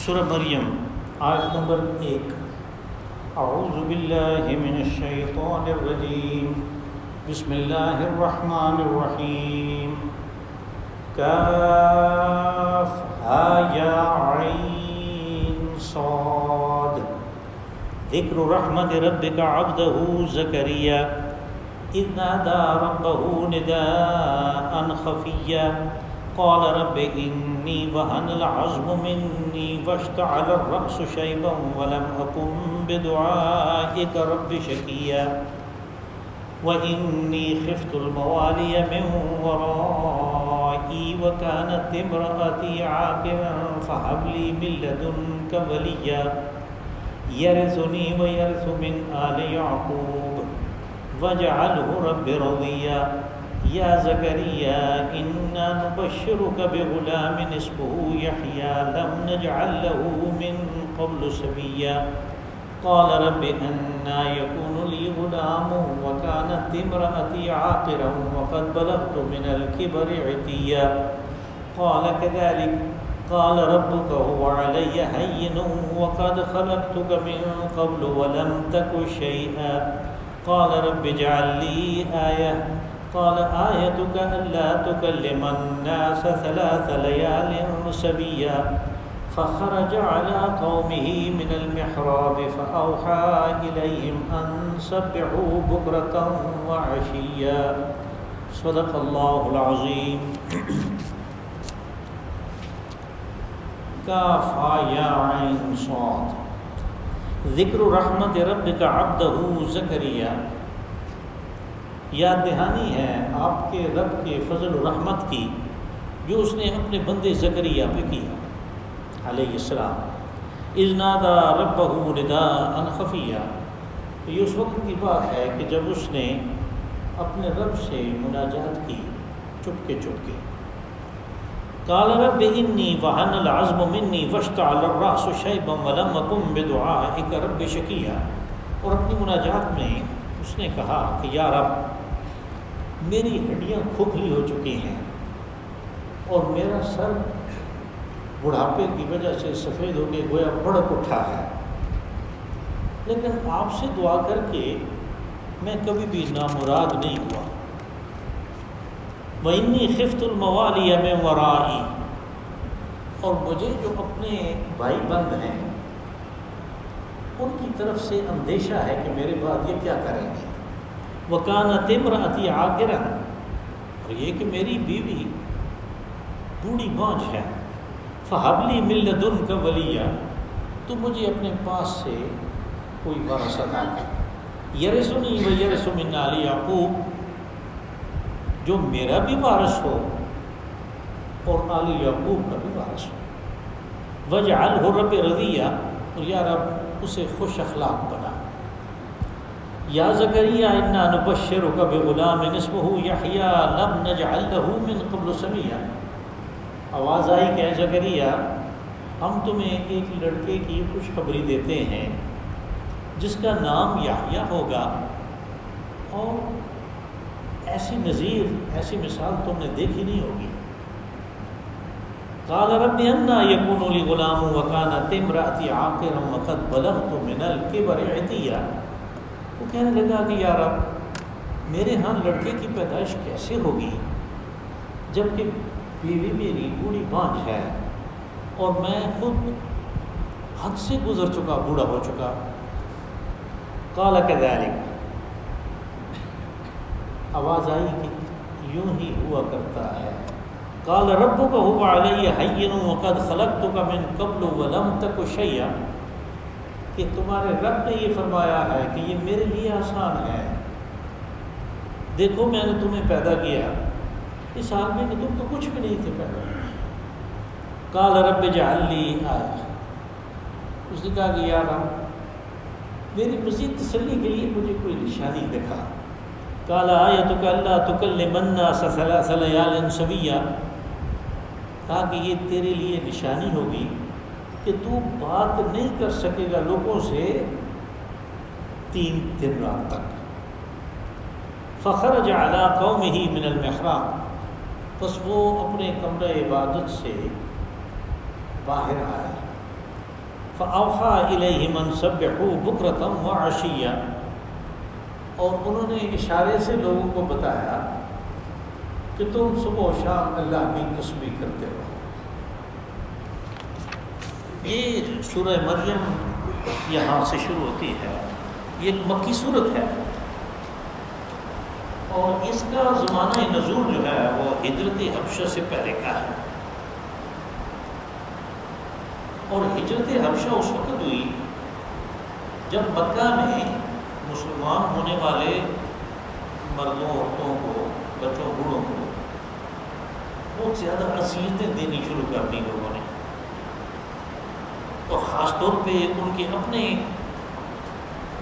سورہ مریم آیت نمبر 1۔ اعوذ باللہ من الشیطان الرجیم، بسم اللہ الرحمن الرحیم۔ کاف ہا یا عین صاد۔ ذکر رحمت ربک عبدہ زکریا اذ نادى ربه نداء خفيا قال رب إني وهن العظم مني واشتعل الرأس شيبا ولم أكن بدعائك رب شقيا وإني خفت الموالي من ورائي وكانت امرأتي عاقرا فهب لي من لدنك وليا يرثني ويرث من آل يعقوب وَاجْعَلْهُ رَبِّ رَضِيًّا يَا زَكَرِيَّا إِنَّا نُبَشِّرُكَ بِغُلَامٍ اسْمُهُ يَحْيَىٰ لَمْ نَجْعَل لَّهُ مِن قَبْلُ سَمِيًّا قَالَ رَبِّ أَنَّىٰ يَكُونُ لِي غُلَامٌ وَكَانَتِ امْرَأَتِي عَاقِرًا وَقَدْ بَلَغْتُ مِنَ الْكِبَرِ عِتِيًّا قَالَ كَذَٰلِكَ قال ربك هو علي هين وقد خلقتك من قبل ولم تك شيئا قال رب اجعل لي آية قال آيتك ألا تكلم الناس 3 ليال سويا فخرج على قومه من المحراب فأوحى إليهم أن سبحوا بكرة وعشيا صدق الله العظيم۔ کاف ہا یا عین صاد۔ ذکر رحمت ربک عبدہ زکریا، یاد دہانی ہے آپ کے رب کے فضل و رحمت کی جو اس نے اپنے بندے زکریا پہ کیا علیہ السلام۔ اذ نادى ربہ نداء خفیا، یہ اس وقت کی بات ہے کہ جب اس نے اپنے رب سے مناجات کی چپکے چپکے۔ قال رب انی وہن العظم منی واشتعل الرأس شیبا ولم اکن بدعائک رب شقیا، اور اپنی مناجات میں اس نے کہا کہ یا رب میری ہڈیاں کھوکھلی ہو چکی ہیں اور میرا سر بڑھاپے کی وجہ سے سفید ہو کے گویا بڑک اٹھا ہے، لیکن آپ سے دعا کر کے میں کبھی بھی نامراد نہیں ہوا۔ وَإِنِّي خِفْتُ الْمَوَالِيَ مِن وَرَائِي، اور مجھے جو اپنے بھائی بند ہیں ان کی طرف سے اندیشہ ہے کہ میرے بعد یہ کیا کریں گے۔ وَكَانَتِ امْرَأَتِي عَاقِرًا، اور یہ کہ میری بیوی بوڑھی بانجھ ہے۔ فَهَبْ لِي مِن لَّدُنْكَ وَلِيًّا، تو مجھے اپنے پاس سے کوئی وارث عطا کر۔ يَرِثُنِي وَيَرِثُ مِنْ آلِ يَعْقُوبَ، جو میرا بھی وارث ہو اور آل یعقوب کا بھی وارث ہو۔ وَاجْعَلْهُ رَبِّ رَضِيًّا، اور یا رب اسے خوش اخلاق بنا۔ یا زکریا انا نبشرک بغلام اسمہ یحییٰ لم نجعل لہ من قبل سمیٰ، آواز آئی کہ اے زکریا ہم تمہیں ایک لڑکے کی خوشخبری دیتے ہیں جس کا نام یحییٰ ہوگا، اور ایسی نظیر ایسی مثال تم نے دیکھی نہیں ہوگی۔ قال رب انّىٰ یکون لی غلام وکانت امرأتی عاقرا وقد بلغت من الکبر عتیا، وہ کہنے لگا کہ یا رب میرے ہاں لڑکے کی پیدائش کیسے ہوگی جبکہ بیوی میری بوڑھی بانجھ ہے اور میں خود حد سے گزر چکا، بوڑھا ہو چکا۔ قال کذالک، آواز آئی کہ یوں ہی ہوا کرتا ہے۔ قال ربک هو علی ہین وقد خلقتک من قبل ولم تک شیئا، کہ تمہارے رب نے یہ فرمایا ہے کہ یہ میرے لیے آسان ہے، دیکھو میں نے تمہیں پیدا کیا اس حال میں کہ تم تو کچھ بھی نہیں تھے پیدا۔ قال رب اجعل لی آیہ، اس نے کہا کہ یا رب میری مزید تسلی کے لیے مجھے کوئی نشانی دکھا۔ قال آیتک الا تکلم الناس 3 لیال سویا، کہا کہ یہ تیرے لیے نشانی ہوگی کہ تو بات نہیں کر سکے گا لوگوں سے 3 دن رات تک۔ فخرج علی قومہ من المحراب، پس وہ اپنے کمرہ عبادت سے باہر آیا فَأَوْحَىٰ إِلَيْهِمْ أَن سَبِّحُوا بُكْرَةً وَعَشِيًّا، اور انہوں نے اشارے سے لوگوں کو بتایا کہ تم صبح و شام اللہ کی تسبیح کرتے رہو۔ یہ سورہ مریم یہاں سے شروع ہوتی ہے، یہ ایک مکی صورت ہے، اور اس کا زمانہ نزول جو ہے وہ ہجرت حبشہ سے پہلے کا ہے، اور ہجرت حبشہ اس وقت ہوئی جب مکہ میں مسلمان ہونے والے مردوں عورتوں کو، بچوں بوڑھوں کو بہت زیادہ اذیتیں دینی شروع کر دی لوگوں نے، اور خاص طور پہ ان کے اپنے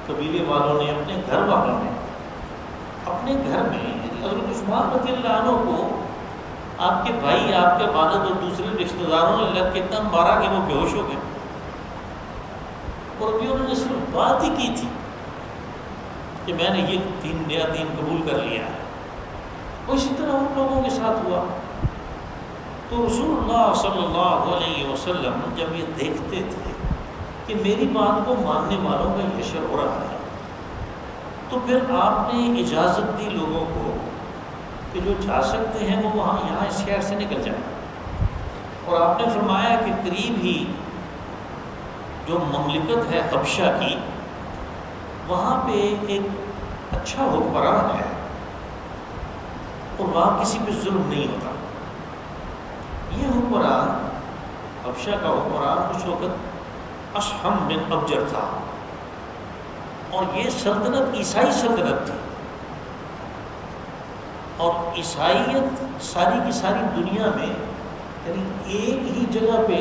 قبیلے والوں نے، اپنے گھر والوں نے اپنے گھر میں، حضرت عثمان رضی اللہ عنہ کو آپ کے بھائی، آپ کے والد اور دوسرے رشتہ داروں نے لگ کے اتنا مارا کہ وہ بے ہوش ہو گئے، اور ابھی انہوں نے صرف بات ہی کی تھی کہ میں نے یہ نیا دین قبول کر لیا ہے۔ اور اسی طرح ان لوگوں کے ساتھ ہوا۔ تو رسول اللہ صلی اللہ علیہ وسلم جب یہ دیکھتے تھے کہ میری بات کو ماننے والوں کا یہ شر ہو رہا ہے، تو پھر آپ نے اجازت دی لوگوں کو کہ جو جا سکتے ہیں وہ وہاں یہاں اس شہر سے نکل جائیں، اور آپ نے فرمایا کہ قریب ہی جو مملکت ہے حبشہ کی، وہاں پہ ایک اچھا حکمران ہے، اور وہاں کسی پہ ظلم نہیں ہوتا۔ یہ حکمران، حبشہ کا حکمران اس وقت اشہم بن ابجر تھا، اور یہ سلطنت عیسائی سلطنت تھی، اور عیسائیت ساری کی ساری دنیا میں یعنی ایک ہی جگہ پہ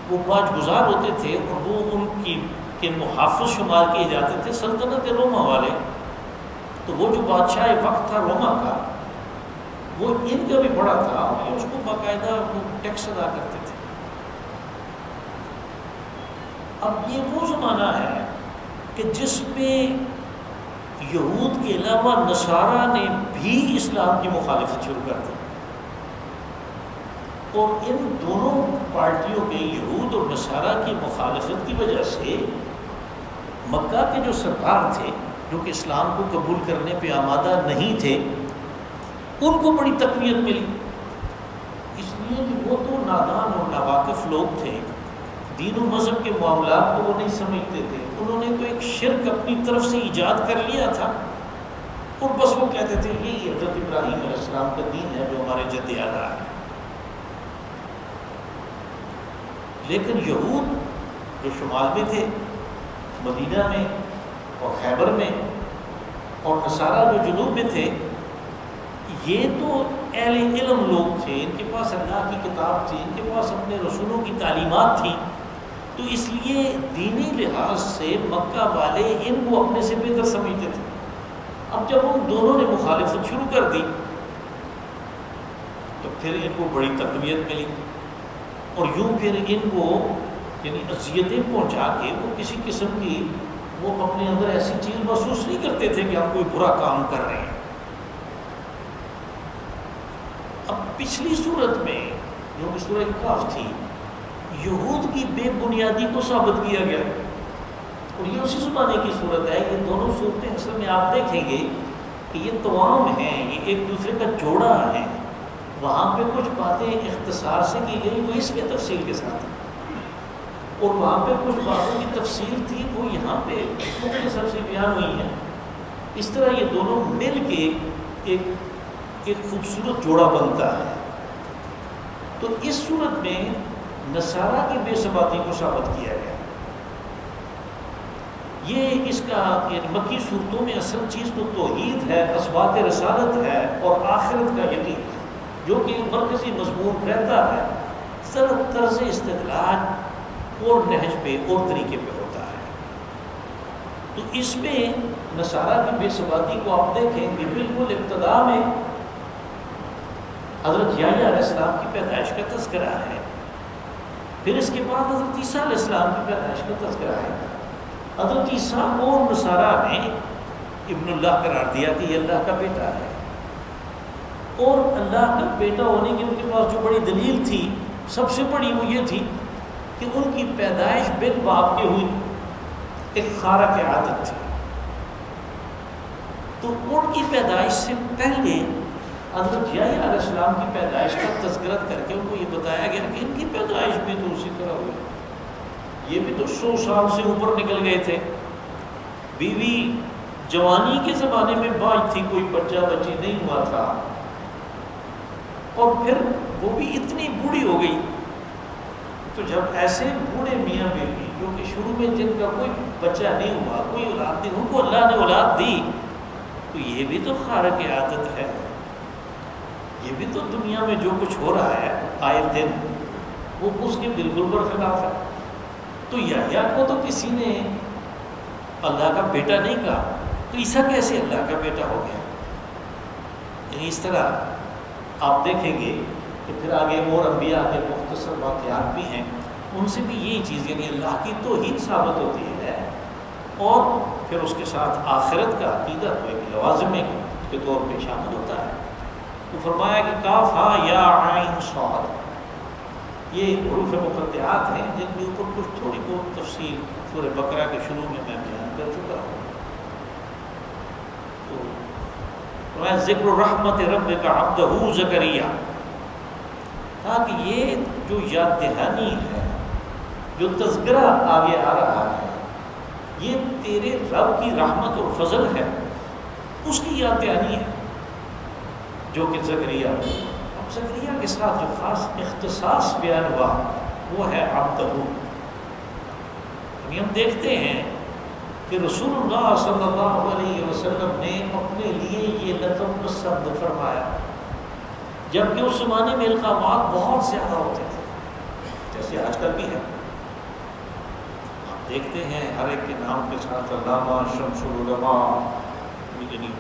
وہ باج گزار ہوتے تھے، اور وہ ان کے محافظ شمار کیے جاتے تھے، سلطنت روما والے۔ تو وہ جو بادشاہ وقت تھا روما کا، وہ ان کا بھی بڑا تھا، اور یہ اس کو باقاعدہ ٹیکس ادا کرتے تھے۔ اب یہ وہ زمانہ ہے کہ جس میں یہود کے علاوہ نصارہ نے بھی اسلام کی مخالفت شروع کر دی، اور ان دونوں پارٹیوں کے، یہود اور نصارہ کی مخالفت کی وجہ سے مکہ کے جو سردار تھے، جو کہ اسلام کو قبول کرنے پہ آمادہ نہیں تھے، ان کو بڑی تقویت ملی، اس لیے کہ وہ تو نادان اور ناواقف لوگ تھے، دین و مذہب کے معاملات کو وہ نہیں سمجھتے تھے، انہوں نے تو ایک شرک اپنی طرف سے ایجاد کر لیا تھا، اور بس وہ کہتے تھے یہی حضرت ابراہیم علیہ السلام کا دین ہے جو ہمارے جد اعلیٰ ہے۔ لیکن یہود جو شمال میں تھے، مدینہ میں اور خیبر میں، اور نصارہ جو جنوب میں تھے، یہ تو اہل علم لوگ تھے، ان کے پاس اللہ کی کتاب تھی، ان کے پاس اپنے رسولوں کی تعلیمات تھیں، تو اس لیے دینی لحاظ سے مکہ والے ان کو اپنے سے بہتر سمجھتے تھے۔ اب جب ان دونوں نے مخالفت شروع کر دی تو پھر ان کو بڑی تقویت ملی، اور یوں پھر ان کو یعنی اذیتیں پہنچا کے وہ کسی قسم کی وہ اپنے اندر ایسی چیز محسوس نہیں کرتے تھے کہ ہم کوئی برا کام کر رہے ہیں۔ اب پچھلی صورت میں جو کہ سورہ کاف تھی، یہود کی بے بنیادی کو ثابت کیا گیا، اور یہ اسی زمانے کی صورت ہے۔ یہ دونوں صورتیں اصل میں آپ دیکھیں گے کہ یہ توام ہیں، یہ ایک دوسرے کا جوڑا ہے۔ وہاں پہ کچھ باتیں اختصار سے کی گئی، وہ اس میں تفصیل کے ساتھ، اور وہاں پہ کچھ باتوں کی تفصیل تھی، وہ یہاں پہ مختصر سے بیان ہوئی ہیں۔ اس طرح یہ دونوں مل کے ایک خوبصورت جوڑا بنتا ہے۔ تو اس صورت میں نصارہ کی بے ثباتی کو ثابت کیا گیا۔ یہ اس کا یعنی مکی صورتوں میں اصل چیز تو توحید ہے، اثبات رسالت ہے، اور آخرت کا یقین ہے، جو کہ مرکزی مضمون رہتا ہے۔ ذرا طرز استدلال اور نہج پہ اور طریقے پہ ہوتا ہے۔ تو اس میں نصارہ کی بے ثباتی کو آپ دیکھیں کہ بالکل ابتدا میں حضرت یحییٰ علیہ السلام کی پیدائش کا تذکرہ ہے، پھر اس کے بعد حضرت عیسیٰ علیہ السلام کی پیدائش کا تذکرہ ہے۔ حضرت عیسیٰ کو نصارہ نے ابن اللہ قرار دیا کہ یہ اللہ کا بیٹا ہے، اور اللہ کا بیٹا ہونے کی ان کے پاس جو بڑی دلیل تھی، سب سے بڑی وہ یہ تھی کہ ان کی پیدائش بن باپ کے ہوئی، ایک خارق عادت تھی۔ تو ان کی پیدائش سے پہلے حضرت یحییٰ علیہ السلام کی پیدائش کا تذکرہ کر کے ان کو یہ بتایا گیا کہ ان کی پیدائش بھی تو اسی طرح ہوئی، یہ بھی تو 100 سال سے اوپر نکل گئے تھے، بیوی جوانی کے زمانے میں باج تھی، کوئی بچہ بچی نہیں ہوا تھا، اور پھر وہ بھی اتنی بوڑھی ہو گئی۔ تو جب ایسے بوڑھے میاں بیوی جو کہ شروع میں جن کا کوئی بچہ نہیں ہوا، کوئی اولاد نہیں، ان کو اللہ نے اولاد دی، تو یہ بھی تو خارق عادت ہے، یہ بھی تو دنیا میں جو کچھ ہو رہا ہے آئے دن وہ اس کے بالکل برخلاف ہے۔ تو یحییٰ کو تو کسی نے اللہ کا بیٹا نہیں کہا، تو عیسیٰ کیسے اللہ کا بیٹا ہو گیا؟ یعنی اس طرح آپ دیکھیں گے کہ پھر آگے اور انبیاء کے مختصر واقعات بھی ہیں، ان سے بھی یہی چیز یعنی اللہ کی توحید ثابت ہوتی ہے، اور پھر اس کے ساتھ آخرت کا عقیدہ تو ایک لوازم کے طور پہ شامل ہوتا ہے۔ تو فرمایا کہ کاف ہا یا عین صاد، یہ حروف مقطعات ہیں جن کے اوپر کچھ تھوڑی بہت تفصیل سورہ بقرہ کے شروع میں بیان کر چکا ہوں۔ تو فرمایا ذکر رحمت ربک عبدہ زکریا، کہا کہ یہ جو یاد دہانی ہے، جو تذکرہ آگے آ رہا ہے، یہ تیرے رب کی رحمت اور فضل ہے، اس کی یاد دہانی ہے جو کہ زکریا۔ اب زکریا کے ساتھ جو خاص اختصاص بیان ہوا وہ ہے عبدہ۔ ہم دیکھتے ہیں کہ رسول اللہ صلی اللہ علیہ وسلم نے اپنے لیے یہ لقب پسند فرمایا، جبکہ اس زمانے میں القابات بہت زیادہ ہوتے تھے، جیسے آج کل بھی ہے۔ آپ دیکھتے ہیں ہر ایک کے نام کے ساتھ علامہ، شمس العلماء، یعنی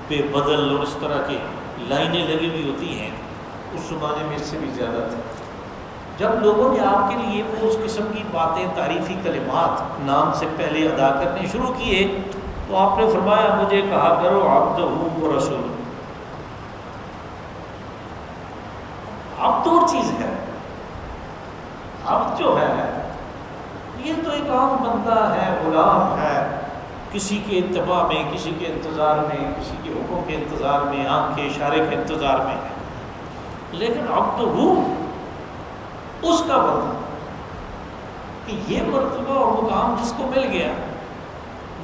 بے بدل اور اس طرح کی لائنیں لگی ہوئی ہوتی ہیں، اس زمانے میں اس سے بھی زیادہ تھے۔ جب لوگوں نے آپ کے لیے وہ اس قسم کی باتیں، تعریفی کلمات نام سے پہلے ادا کرنے شروع کیے، تو آپ نے فرمایا مجھے کہا کرو عبدہ و رسول۔ عبد اور چیز ہے، عبد جو ہے یہ تو ایک عام بندہ ہے، غلام ہے، کسی کے اتباع میں، کسی کے انتظار میں، کسی کے حکم کے انتظار میں، آنکھ کے اشارے کے انتظار میں ہے۔ لیکن عبد اس کا بندہ، کہ یہ مرتبہ اور مقام جس کو مل گیا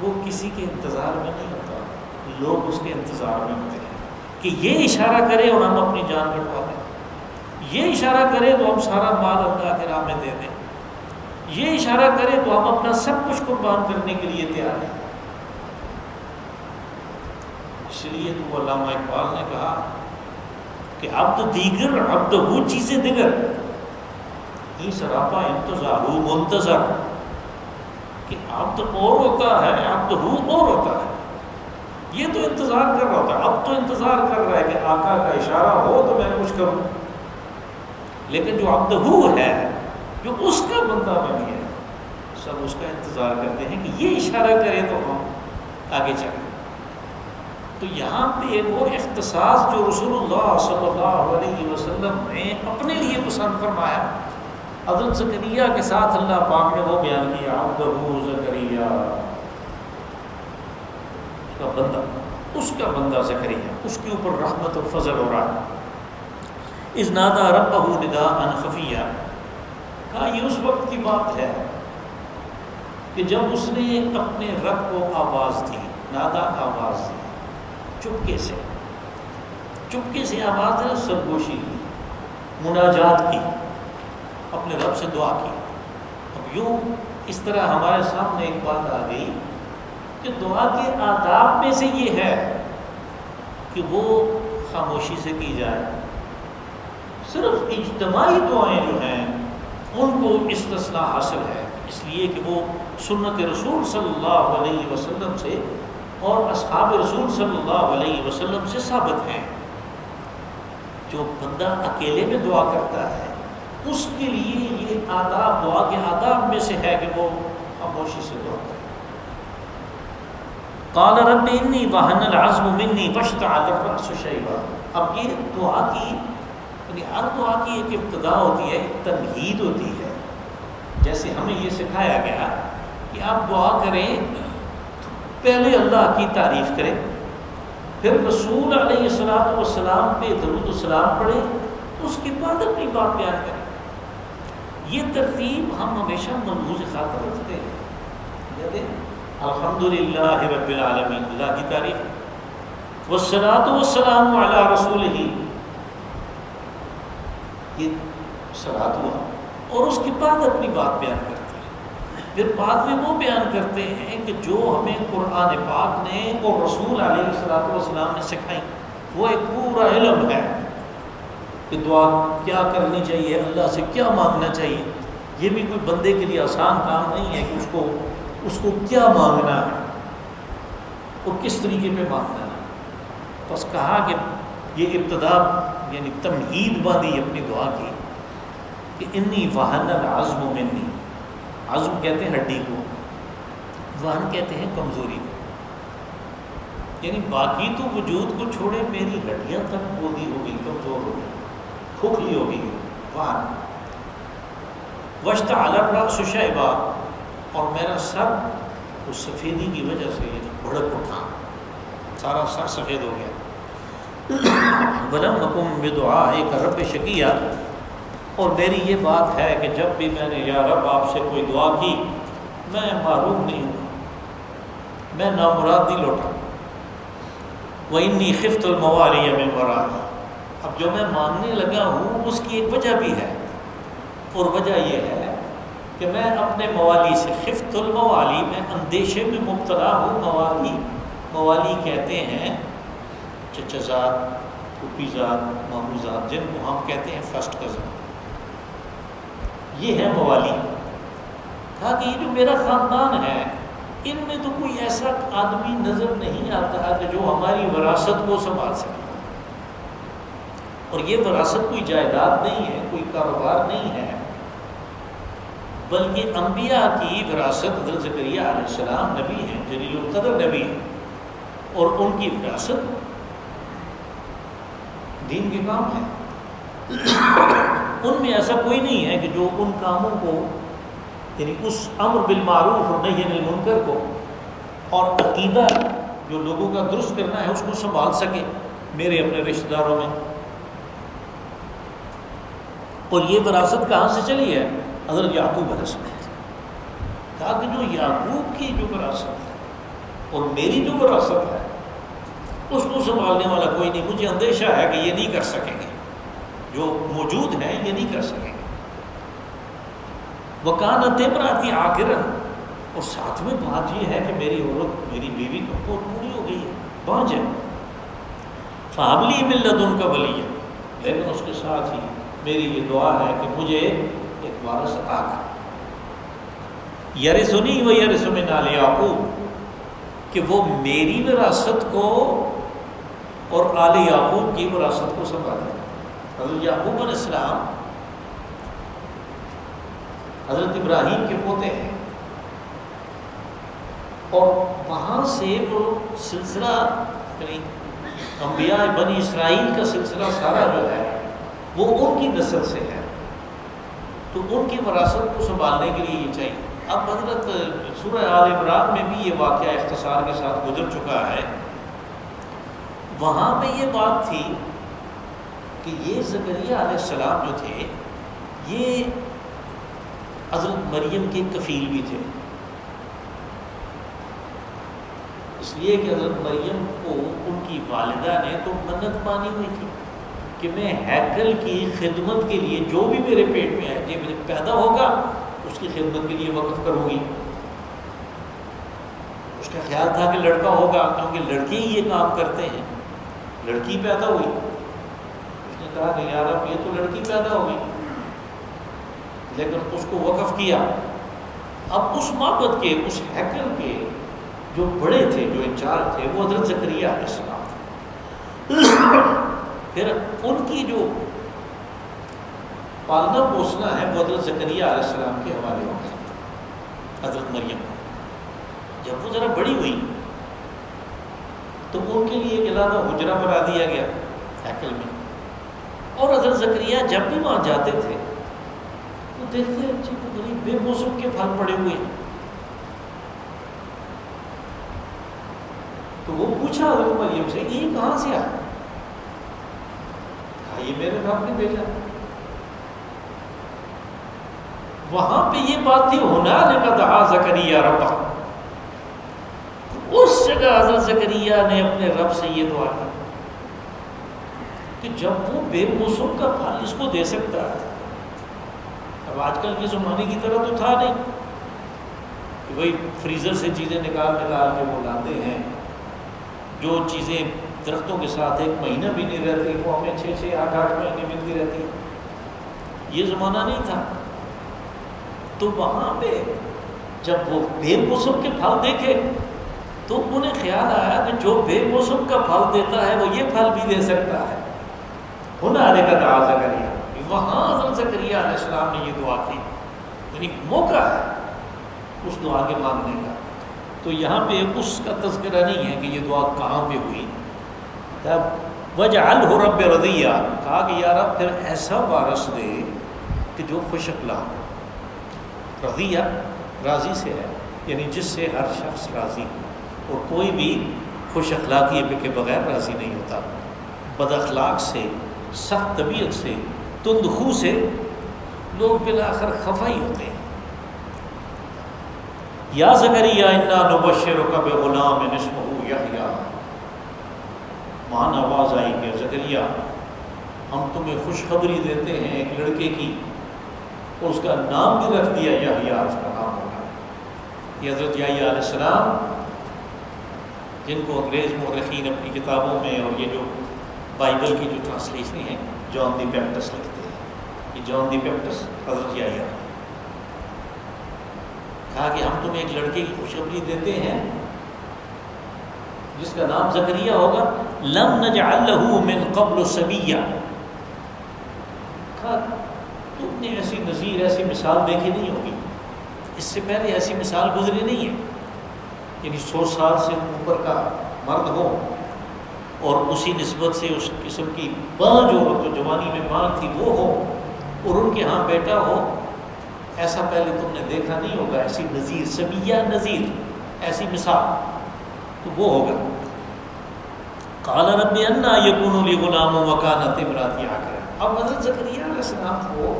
وہ کسی کے انتظار میں نہیں ہوتا، لوگ اس کے انتظار میں ہوتے ہیں کہ یہ اشارہ کرے اور ہم اپنی جان کٹوا دیں، یہ اشارہ کرے تو ہم سارا مال اللہ کے راہ میں دے دیں، یہ اشارہ کرے تو ہم اپنا سب کچھ قربان کرنے کے لیے تیار ہیں۔ اس لیے تو علامہ اقبال نے کہا کہ عبد دیگر عبد ہو چیزیں دیگر، یہ سراپا انتظار ہو منتظر، کہ عبد اور ہوتا ہے، عبد ہو اور ہوتا ہے، یہ تو انتظار کر رہا ہوتا ہے، اب تو انتظار کر رہا ہے کہ آقا کا اشارہ ہو تو میں کچھ کروں، لیکن جو عبد ہو ہے، جو اس کا بندہ بن گیا، سب اس کا انتظار کرتے ہیں کہ یہ اشارہ کرے تو ہم آگے چلیں۔ تو یہاں پہ ایک اور اختصاص جو رسول اللہ صلی اللہ علیہ وسلم نے اپنے لیے پسند فرمایا، حضرت زکریا کے ساتھ اللہ پاک نے وہ بیان کیا عبدہ زکریا، اس کا بندہ زکریا، اس کے اوپر رحمت اور فضل ہو رہا ہے۔ اذ نادى ربہ نداء خفیا، کہا یہ اس وقت کی بات ہے کہ جب اس نے اپنے رب کو آواز دی، نادا آواز دی، چپکے سے آواز ہے، سرگوشی کی، مناجات کی، اپنے رب سے دعا کی۔ اب یوں اس طرح ہمارے سامنے ایک بات آ گئی کہ دعا کے آداب میں سے یہ ہے کہ وہ خاموشی سے کی جائے، صرف اجتماعی دعائیں جو ہیں ان کو استثناء حاصل ہے، اس لیے کہ وہ سنت رسول صلی اللہ علیہ وسلم سے اور اصحاب رسول صلی اللہ علیہ وسلم سے ثابت ہیں۔ جو بندہ اکیلے میں دعا کرتا ہے اس کے لیے یہ آداب، دعا کے آداب میں سے ہے کہ وہ خاموشی سے دعا کرے۔ قال رب انی وہن العظم منی واشتعل الرأس شیبا۔ اب یہ دعا کی یعنی ہر دعا کی ایک ابتدا ہوتی ہے، ایک تمہید ہوتی ہے، جیسے ہمیں یہ سکھایا گیا کہ آپ دعا کریں پہلے اللہ کی تعریف کریں، پھر رسول علیہ الصلوۃ والسلام پہ درود و سلام پڑھیں، اس کے بعد اپنی بات بیان کریں۔ یہ ترتیب ہم ہمیشہ ملحوظ خاطر رکھتے ہیں۔ کہتے ہیں الحمدللہ رب العالمین، اللہ کی تعریف، والصلاۃ والسلام علی رسولہ، یہ صلاۃ ہوا، اور اس کے بعد اپنی بات بیان کرتے ہیں۔ پھر بعد میں وہ بیان کرتے ہیں کہ جو ہمیں قرآن پاک نے اور رسول علیہ الصلوۃ والسلام نے سکھائی، وہ ایک پورا علم ہے کہ دعا کیا کرنی چاہیے، اللہ سے کیا مانگنا چاہیے۔ یہ بھی کوئی بندے کے لیے آسان کام نہیں ہے کہ اس کو کیا مانگنا ہے اور کس طریقے پہ مانگنا ہے۔ بس کہا کہ یہ ابتدا یعنی تمہید باندھی اپنی دعا کی کہ انی وہن العظم منی، عظم کہتے ہیں ہڈی کو، وہن کہتے ہیں کمزوری کو، یعنی باقی تو وجود کو چھوڑے میری ہڈیاں تک بودھی ہو گئی، کمزور ہو گئی، کھوکھلی ہو گئی، وہن۔ واشتعل الرأس شیبا، اور میرا سر اس سفیدی کی وجہ سے بھڑک اٹھا، سارا سر سفید ہو گیا۔ ولم اکن بدعائک رب شقیا، اور میری یہ بات ہے کہ جب بھی میں نے یا رب آپ سے کوئی دعا کی، میں محروم نہیں ہوں، میں نامراد نہیں لوٹا۔ وإنی خفت الموالی من ورائی، اب جو میں مانگنے لگا ہوں اس کی ایک وجہ بھی ہے، اور وجہ یہ ہے کہ میں اپنے موالی سے، خفت الموالی، میں اندیشے میں مبتلا ہوں۔ موالی کہتے ہیں چچا زاد، پھوپھی زاد، ماموں زاد، جن کو ہم کہتے ہیں فرسٹ کزن، یہ ہے موالی۔ کہا کہ یہ جو میرا خاندان ہے، ان میں تو کوئی ایسا آدمی نظر نہیں آتا کہ جو ہماری وراثت کو سنبھال سکے، اور یہ وراثت کوئی جائیداد نہیں ہے، کوئی کاروبار نہیں ہے، بلکہ انبیاء کی وراثت۔ حضرت زکریا علیہ السلام نبی ہیں، جلیل القدر نبی ہیں، اور ان کی وراثت دین کے کام ہے۔ ان میں ایسا کوئی نہیں ہے کہ جو ان کاموں کو، یعنی اس امر بالمعروف اور نہی عن المنکر کو اور عقیدہ جو لوگوں کا درست کرنا ہے اس کو سنبھال سکے میرے اپنے رشتہ داروں میں۔ اور یہ وراثت کہاں سے چلی ہے؟ حضرت یعقوب علیہ السلام۔ کہا کہ جو یعقوب کی جو وراثت ہے اور میری جو وراثت ہے اس کو سنبھالنے والا کوئی نہیں۔ مجھے اندیشہ ہے کہ یہ نہیں کر سکیں گے، جو موجود ہیں یہ نہیں کر سکیں گے۔ وَكَانَتِ امْرَأَتِي عَاقِرًا، اور ساتھ میں بات یہ ہے کہ میری عورت، میری بیوی تو پوری ہو گئی ہے، بانجھ ہے۔ فَهَبْ لِي مِن لَّدُنْكَ وَلِيًّا، لیکن اس کے ساتھ ہی میری یہ دعا ہے کہ مجھے ایک وارث عطا کر، یرثنی ویرث من آل یعقوب، کہ وہ میری وراثت کو اور آل یعقوب کی وراثت کو سنبھالے۔ حضرت یعقوب علیہ السلام حضرت ابراہیم کے پوتے ہیں، اور وہاں سے وہ سلسلہ، یعنی انبیاء بنی اسرائیل کا سلسلہ سارا جو ہے وہ ان کی نسل سے ہے، تو ان کی وراثت کو سنبھالنے کے لیے یہ چاہیے۔ اب حضرت سورہ آل عمران میں بھی یہ واقعہ اختصار کے ساتھ گزر چکا ہے، وہاں پہ یہ بات تھی کہ یہ زکریا علیہ السلام جو تھے یہ حضرت مریم کے کفیل بھی تھے، اس لیے کہ حضرت مریم کو ان کی والدہ نے تو منت مانی ہوئی تھی کہ میں ہیکل کی خدمت کے لیے جو بھی میرے پیٹ میں ہے، جو پیدا ہوگا اس کی خدمت کے لیے وقف کروں گی۔ اس کا خیال تھا کہ لڑکا ہوگا کیونکہ لڑکے ہی یہ کام کرتے ہیں، لڑکی پیدا ہوئی، اس نے کہا کہ یا رب یہ تو لڑکی پیدا ہوگی، لیکن اس کو وقف کیا۔ اب اس معبد کے، اس ہیکل کے جو بڑے تھے، جو انچارج تھے، وہ حضرت زکریا علیہ السلام تھے۔ پھر ان کی جو پالنا پوسنا ہے وہ حضرت زکریا علیہ السلام کے حوالے ہو گیا۔ حضرت مریم جب وہ ذرا بڑی ہوئی تو ان کے لیے ایک علیحدہ حجرہ بنا دیا گیا ہیکل میں، اور حضرت زکریا جب بھی وہاں جاتے تھے تو دیکھتے ہیں جی غریب بے موسم کے پھل پڑے ہوئے ہیں. تو وہ پوچھا حضرت مریم سے یہ کہاں سے آیا؟ کہا یہ میرے رب نے بھیجا. وہاں پہ یہ بات تھی ہنالک دعا زکریا ربہ. اس جگہ حضرت زکریا نے اپنے رب سے یہ دعا کی کہ جب وہ بے موسم کا پھل اس کو دے سکتا ہے. اب آج کل کے زمانے کی طرح تو تھا نہیں کہ بھائی فریزر سے چیزیں نکال کے وہ لاتے ہیں. جو چیزیں درختوں کے ساتھ 1 مہینہ بھی نہیں رہتی وہ ہمیں 6 8 مہینے ملتی رہتی ہے. یہ زمانہ نہیں تھا. تو وہاں پہ جب وہ بے موسم کے پھل دیکھے تو انہیں خیال آیا کہ جو بے موسم کا پھل دیتا ہے وہ یہ پھل بھی دے سکتا ہے. ہنالک دعا زکریا. وہاں حضرت زکریا علیہ السلام نے یہ دعا کی. یعنی موقع ہے اس دعا کے مانگنے کا. تو یہاں پہ اس کا تذکرہ نہیں ہے کہ یہ دعا کہاں پہ ہوئی. وجعلہ رب رضیہ. کہا کہ یا رب پھر ایسا وارث دے کہ جو خوش اخلاق ہو. رضیہ راضی سے ہے یعنی جس سے ہر شخص راضی ہو. اور کوئی بھی خوش اخلاقی کے بغیر راضی نہیں ہوتا. بد اخلاق سے، سخت طبیعت سے، تند خو سے لوگ بالآخر خفا ہی ہوتے ہیں. یا زکریا انا نبشرک بغلام اسمہ یحییٰ. مان آواز آئی کہ زکریا ہم تمہیں خوشخبری دیتے ہیں ایک لڑکے کی، اور اس کا نام بھی رکھ دیا یحییٰ اس کا نام ہوگا. یہ حضرت یحییٰ علیہ السلام جن کو انگریز مورخین اپنی کتابوں میں اور یہ جو بائبل کی جو ٹرانسلیشن ہیں جان دی بیپٹس لکھتے ہیں. یہ جان دی بیپٹس حضرت یحییٰ کہا کہ ہم تمہیں ایک لڑکے کی خوشخبری دیتے ہیں جس کا نام زکریا ہوگا. لم نجعل له من قبل سمیہ. کہا تم نے ایسی نظیر ایسی مثال دیکھی نہیں ہوگی، اس سے پہلے ایسی مثال گزری نہیں ہے. یعنی 100 سال سے اوپر کا مرد ہو اور اسی نسبت سے اس قسم کی بانجھ ہو، جو جوانی میں بانجھ تھی وہ ہو، اور ان کے ہاں بیٹا ہو. ایسا پہلے تم نے دیکھا نہیں ہوگا. ایسی نظیر، سمیہ نظیر، ایسی مثال تو وہ ہوگا. قال رب انا یکون لی غلام وکانت امراتی عاقرا. اب حضرت زکریا علیہ السلام کو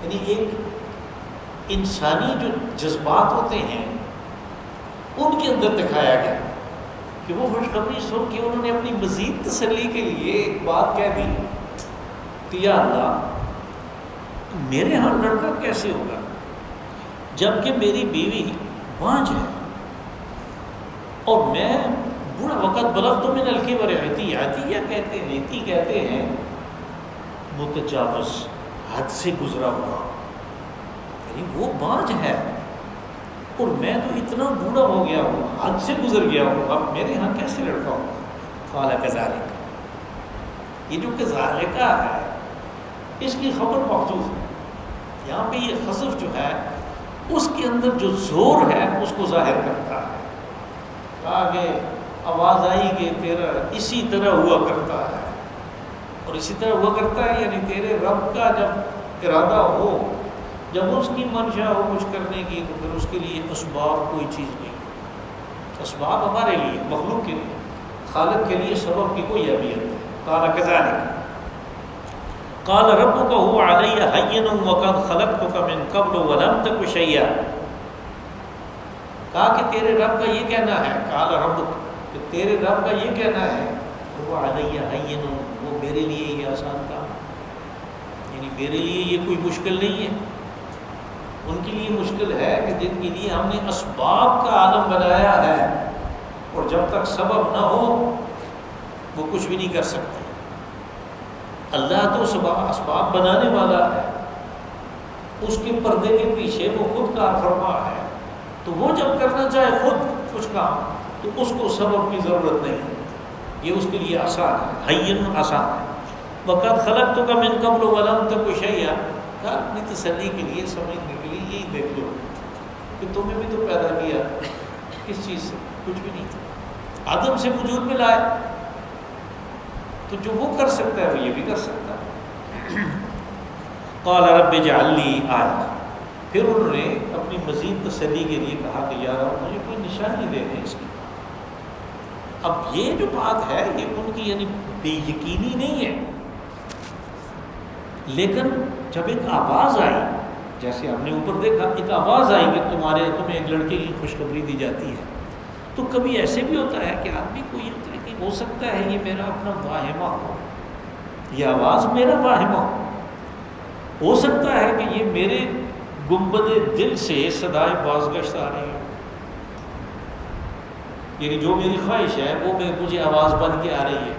یعنی ایک انسانی جو جذبات ہوتے ہیں ان کے اندر دکھایا گیا کہ وہ خوشخبری سن کے انہوں نے اپنی مزید تسلی کے لیے ایک بات کہہ دی کہ یا اللہ میرے ہاں لڑکا کیسے ہوگا جبکہ میری بیوی بانجھ ہے اور میں بوڑھا وقت بلغ تو من الکبر عتیہ کہتے ہیں متجاوز، حد سے گزرا ہوا. یعنی وہ بانجھ ہے اور میں تو اتنا بوڑھا ہو گیا ہوں، حد سے گزر گیا ہوں، اب میرے ہاں کیسے لڑکا ہوگا. قال کذالک. یہ جو کذالک ہے اس کی خبر محذوف ہے. یہاں پہ یہ حذف جو ہے اس کے اندر جو زور ہے اس کو ظاہر کرتا ہے. آگے آواز آئی کہ تیرا اسی طرح ہوا کرتا ہے، اور اسی طرح ہوا کرتا ہے یعنی تیرے رب کا جب ارادہ ہو، جب اس کی منشا ہو کچھ کرنے کی تو پھر اس کے لیے اسباب کوئی چیز نہیں. اسباب ہمارے لیے، مخلوق کے لیے، خالق کے لیے سبب کی کوئی اہمیت نہیں. قال کذالک قال ربک هو علی هین وقد خلقتک من قبل ولم تک شیئا. کہا کہ تیرے رب کا یہ کہنا ہے، قال ربک کہ تیرے رب کا یہ کہنا ہے وہ علی ہین، وہ میرے لیے یہ آسان کام، یعنی میرے لیے یہ کوئی مشکل نہیں ہے. ان کے لیے مشکل ہے کہ جن کے لیے ہم نے اسباب کا عالم بنایا ہے اور جب تک سبب نہ ہو وہ کچھ بھی نہیں کر سکتے. اللہ تو اسباب بنانے والا ہے، اس کے پردے کے پیچھے وہ خود کار فرما ہے. تو وہ جب کرنا چاہے خود کچھ کام تو اس کو سبب کی ضرورت نہیں ہے، یہ اس کے لیے آسان ہے، ہین آسان ہے. وقد خلقتک من قبل ولم تک شیئا. اپنی تسلی کے لیے، سمجھنے کے لیے یہی دیکھ لو کہ تمہیں بھی تو پیدا کیا کس چیز سے؟ کچھ بھی نہیں تھا، آدم سے وجود میں لائے. تو جو وہ کر سکتا ہے وہ یہ بھی کر سکتا ہے. قال رب اجعل لی آیہ، پھر انہوں نے اپنی مزید تسلی کے لیے کہا کہ یا رب مجھے کوئی نشانی دے دیں اس کی۔ اب یہ جو بات ہے یہ ان کی یعنی بے یقینی نہیں ہے، لیکن جب ایک آواز آئی، جیسے ہم نے اوپر دیکھا ایک آواز آئی کہ تمہیں ایک لڑکے کی خوشخبری دی جاتی ہے، تو کبھی ایسے بھی ہوتا ہے کہ آدمی کو یہ ہوتا ہے کہ ہو سکتا ہے یہ میرا اپنا واہمہ ہو، یہ آواز میرا واہمہ ہو سکتا ہے کہ یہ میرے گنبد دل سے صدائے بازگشت آ رہی ہے، یعنی جو میری خواہش ہے وہ مجھے آواز بن کے آ رہی ہے،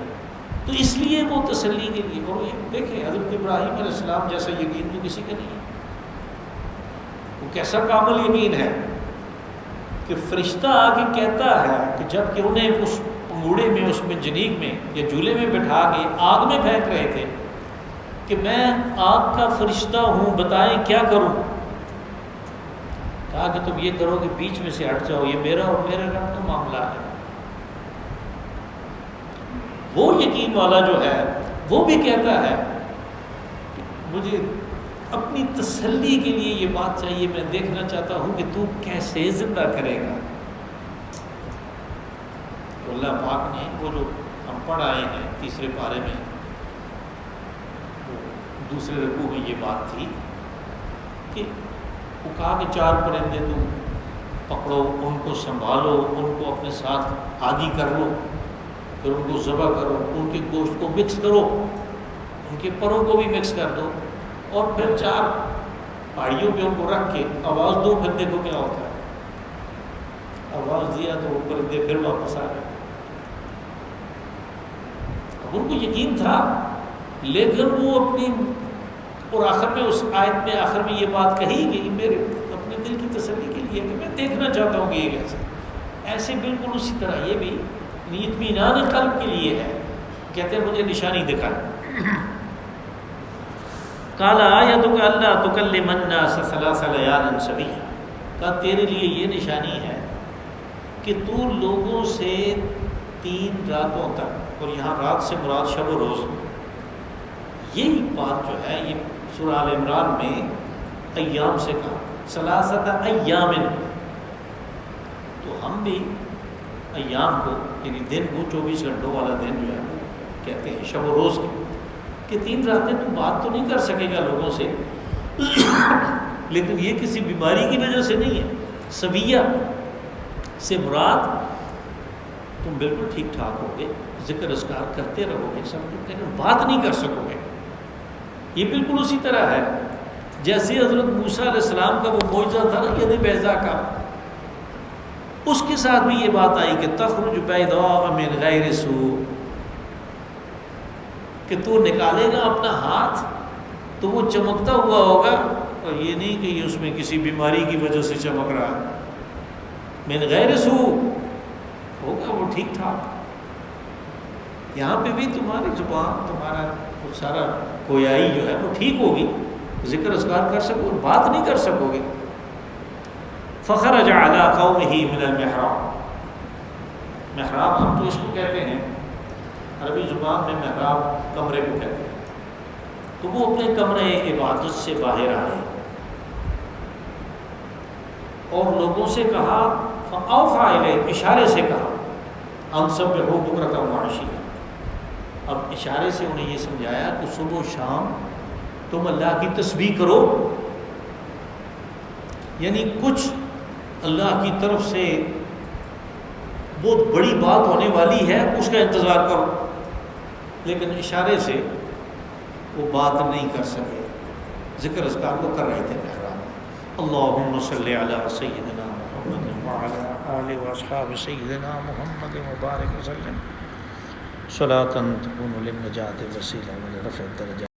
تو اس لیے وہ تسلی کے لیے۔ اور یہ دیکھیں حضرت ابراہیم علیہ السلام جیسا یقین تو کسی کا نہیں ہے، وہ کیسا کامل یقین ہے کہ فرشتہ آ کے کہتا ہے کہ جب کہ انہیں اس پنگوڑے میں اس میں جنیک میں یا جھولے میں بٹھا کے آگ میں پھینک رہے تھے کہ میں آگ کا فرشتہ ہوں، بتائیں کیا کروں؟ کہا کہ تم یہ کرو کہ بیچ میں سے ہٹ جاؤ، یہ میرا اور میرے رب کا معاملہ ہے۔ وہ یقین والا جو ہے وہ بھی کہتا ہے کہ مجھے اپنی تسلی کے لیے یہ بات چاہیے، میں دیکھنا چاہتا ہوں کہ تو کیسے زندہ کرے گا۔ تو اللہ پاک نے وہ جو ہم پڑھ آئے ہیں تیسرے پارے میں، دوسرے رکوع میں یہ بات تھی کہ وہ کہا کہ 4 پرندے تم پکڑو، ان کو سنبھالو، ان کو اپنے ساتھ عادی کر لو، پھر ان کو ذبح کرو، ان کے گوشت کو مکس کرو، ان کے پروں کو بھی مکس کر دو، اور پھر 4 پہاڑیوں پہ ان کو رکھ کے آواز دو، پھر دیکھو کیا ہوتا ہے۔ آواز دیا تو وہ پرندے پھر واپس آ گئے۔ اب ان کو یقین تھا، لیکن وہ اپنی، اور آخر میں اس آیت میں آخر میں یہ بات کہی کہ میرے اپنے دل کی تسلی کے لیے کہ میں دیکھنا چاہتا ہوں کہ یہ کیسے، ایسے بالکل اسی طرح یہ بھی اطمینان قلب کے لیے ہے، کہتے ہیں مجھے نشانی دکھائیں۔ قال آیتک الا تکلم الناس 3 لیال سویا، کہا تیرے لیے یہ نشانی ہے کہ تو لوگوں سے 3 راتوں تک، اور یہاں رات سے مراد شب و روز، یہی بات جو ہے یہ سورہ آل عمران میں ایام سے کہا 3 ایام، تو ہم بھی ایام کو یعنی دن کو 24 گھنٹوں والا دن جو ہے وہ کہتے ہیں شب و روز کے، کہ 3 راتیں تو بات تو نہیں کر سکے گا لوگوں سے، لیکن یہ کسی بیماری کی وجہ سے نہیں ہے، سویہ سے مراد تم بالکل ٹھیک ٹھاک ہوگے، ذکر اذکار کرتے رہو گے سب کچھ، لیکن بات نہیں کر سکو گے۔ یہ بالکل اسی طرح ہے جیسے حضرت موسیٰ علیہ السلام کا وہ معجزہ تھا نا ید بیضاء کا، اس کے ساتھ بھی یہ بات آئی کہ تخرج بیضاء من غیر سوء، کہ تو نکالے گا اپنا ہاتھ تو وہ چمکتا ہوا ہوگا، اور یہ نہیں کہ یہ اس میں کسی بیماری کی وجہ سے چمک رہا ہے، من غیر سوء ہوگا وہ ٹھیک ٹھاک۔ یہاں پہ بھی تمہاری زبان، تمہارا سارا گویائی جو ہے وہ ٹھیک ہوگی، ذکر اذکار کر سکو، بات نہیں کر سکو گے۔ فخرج علی قومہ من المحراب، محراب ہم تو اس کو کہتے ہیں عربی زبان میں محراب کمرے کو کہتے ہیں، تو وہ اپنے کمرے عبادت سے باہر آئے اور لوگوں سے کہا، فاوحیٰ الیہم، اشارے سے کہا، ان سبحوا بکرۃ وعشیٰ، اب اشارے سے انہیں یہ سمجھایا کہ صبح و شام تم اللہ کی تسبیح کرو، یعنی کچھ اللہ کی طرف سے بہت بڑی بات ہونے والی ہے اس کا انتظار کرو، لیکن اشارے سے وہ بات نہیں کر سکے، ذکر اذکار کو کر رہے تھے محراب۔ اللہم صلی علی سیدنا محمد وعلی آلہ واصحاب سیدنا محمد مبارک وسلم صلاۃ تکون للنجاۃ وسیلہ ولرفع الدرجات۔